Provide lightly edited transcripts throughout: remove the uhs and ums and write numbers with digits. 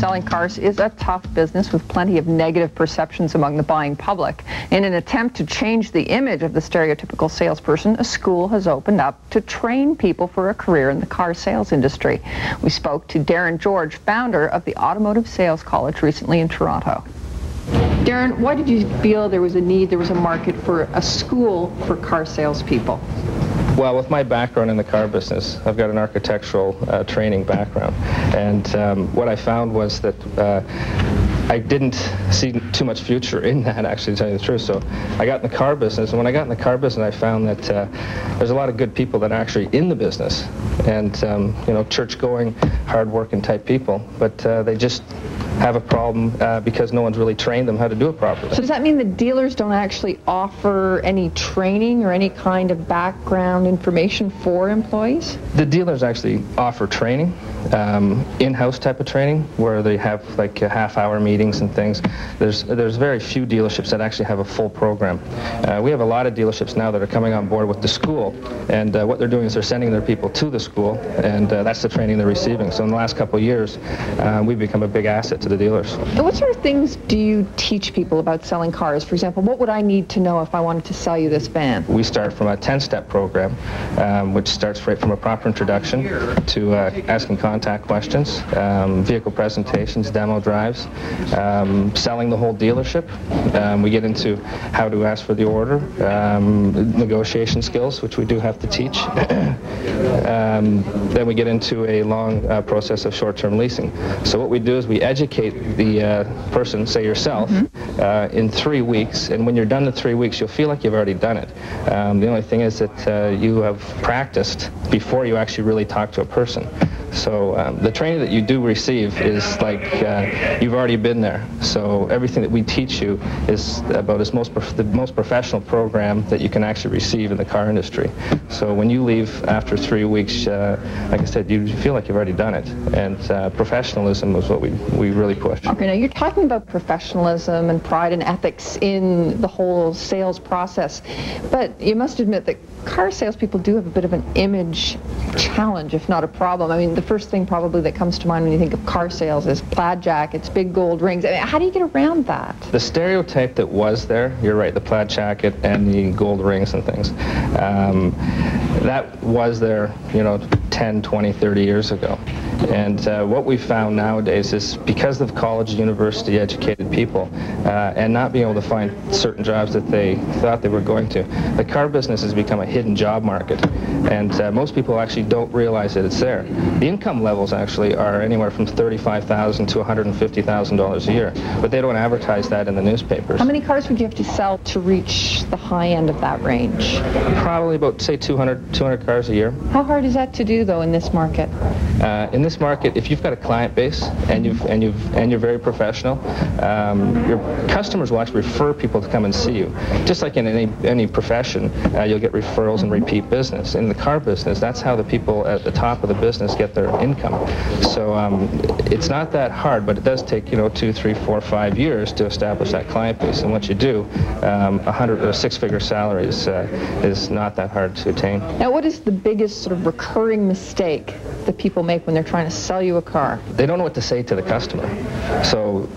Selling cars is a tough business with plenty of negative perceptions among the buying public. In an attempt to change the image of the stereotypical salesperson, a school has opened up to train people for a career in the car sales industry. We spoke to Darin George, founder of the Automotive Sales College, recently in Toronto. Darin, why did you feel there was a need, there was a market for a school for car salespeople? Well, with my background in the car business, I've got an architectural training background, and what I found was that I didn't see too much future in that, actually, to tell you the truth. So I got in the car business, and when I got in the car business, I found that there's a lot of good people that are actually in the business, and you know, church-going, hard-working type people, but they just have a problem because no one's really trained them how to do it properly. So does that mean the dealers don't actually offer any training or any kind of background information for employees? The dealers actually offer training, in-house type of training, where they have like half-hour meetings and things. There's very few dealerships that actually have a full program. We have a lot of dealerships now that are coming on board with the school, and what they're doing is they're sending their people to the school, and that's the training they're receiving. So in the last couple of years, we've become a big asset to the dealers. And what sort of things do you teach people about selling cars? For example, what would I need to know if I wanted to sell you this van? We start from a 10-step program, which starts right from a proper introduction to asking contact questions, vehicle presentations, demo drives, selling the whole dealership. We get into how to ask for the order, negotiation skills, which we do have to teach. Then we get into a long process of short-term leasing. So what we do is we educate the person, say yourself, in 3 weeks, and when you're done the 3 weeks, you'll feel like you've already done it. The only thing is that you have practiced before you actually really talk to a person. So the training that you do receive is like you've already been there. So everything that we teach you is about the most professional program that you can actually receive in the car industry. So when you leave after 3 weeks, like I said, you feel like you've already done it. And professionalism is what we really push. Okay, now you're talking about professionalism and pride and ethics in the whole sales process, but you must admit that car salespeople do have a bit of an image challenge, if not a problem. I mean, the first thing probably that comes to mind when you think of car sales is plaid jackets, big gold rings. I mean, how do you get around that? The stereotype that was there, you're right, the plaid jacket and the gold rings and things, that was there, you know, 10, 20, 30 years ago. And what we found nowadays is because of college, university educated people and not being able to find certain jobs that they thought they were going to, the car business has become a hidden job market. And most people actually don't realize that it's there. The income levels actually are anywhere from $35,000 to $150,000 a year, but they don't advertise that in the newspapers. How many cars would you have to sell to reach the high end of that range? Probably about, say, 200 cars a year. How hard is that to do, though, in this market? In this market, if you've got a client base and you're very professional, your customers will actually refer people to come and see you. Just like in any profession, you'll get referrals and repeat business. In the car business, that's how the people at the top of the business get their income. So it's not that hard, but it does take, you know, 2, 3, 4, 5 years to establish that client base. And once you do, a six-figure salary is not that hard to attain. Now, what is the biggest sort of recurring mistake that people make when they're trying to sell you a car? They don't know what to say to the customer. So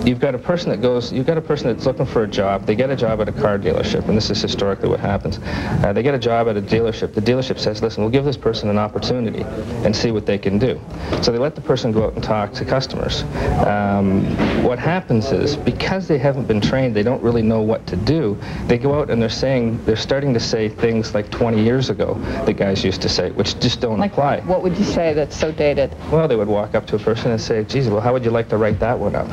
you've got a person that's looking for a job. They get a job at a car dealership, and this is historically what happens. They get a job at a dealership. The dealership says, listen, we'll give this person an opportunity and see what they can do. So they let the person go out and talk to customers. What happens is, because they haven't been trained, they don't really know what to do. They go out and they're starting to say things like 20 years ago the guys used to say, which just don't apply. What would you say that's so dated? Well, they would walk up to a person and say, geez, well, how would you like to write that one up?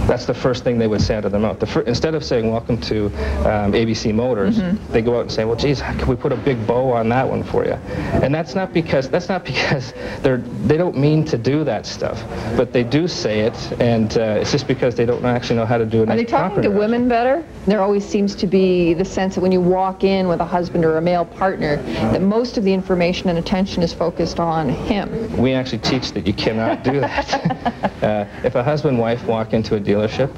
That's the first thing they would say out of their mouth. Instead of saying, welcome to ABC Motors, they go out and say, well, geez, can we put a big bow on that one for you? And that's not because they don't mean to do that stuff, but they do say it, and it's just because they don't actually know how to do it. Are they talking to women better? There always seems to be the sense that when you walk in with a husband or a male partner, that most of the information and attention is focused on him. We actually teach that you cannot do that. If a husband and wife walk into a dealership,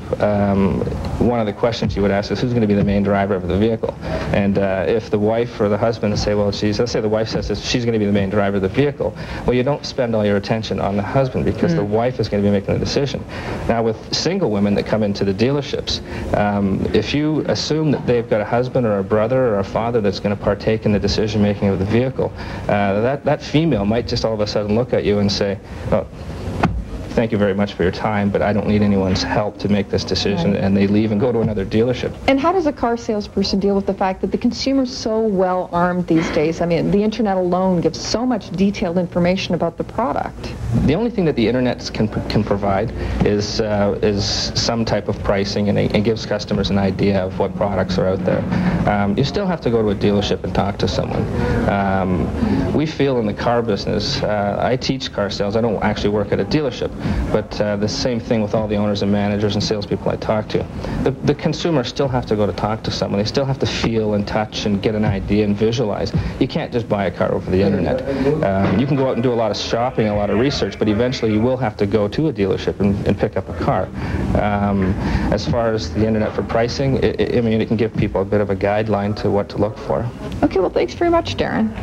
one of the questions you would ask is who's going to be the main driver of the vehicle. And if the wife or the husband say, well, let's say the wife says that she's going to be the main driver of the vehicle, well, you don't spend all your attention on the husband because the wife is going to be making the decision. Now, with single women that come into the dealerships, if you assume that they've got a husband or a brother or a father that's going to partake in the decision-making of the vehicle, that female might just all of a sudden look at you and say, oh, thank you very much for your time, but I don't need anyone's help to make this decision, and they leave and go to another dealership. And how does a car salesperson deal with the fact that the consumer's so well armed these days? I mean, the internet alone gives so much detailed information about the product. The only thing that the internet can provide is some type of pricing, and it gives customers an idea of what products are out there. You still have to go to a dealership and talk to someone. We feel in the car business, I teach car sales, I don't actually work at a dealership, but the same thing with all the owners and managers and salespeople I talk to. The consumers still have to go to talk to someone. They still have to feel and touch and get an idea and visualize. You can't just buy a car over the internet. You can go out and do a lot of shopping, a lot of research, but eventually you will have to go to a dealership and pick up a car. As far as the internet for pricing, I mean, it can give people a bit of a guideline to what to look for. Okay, well, thanks very much, Darin.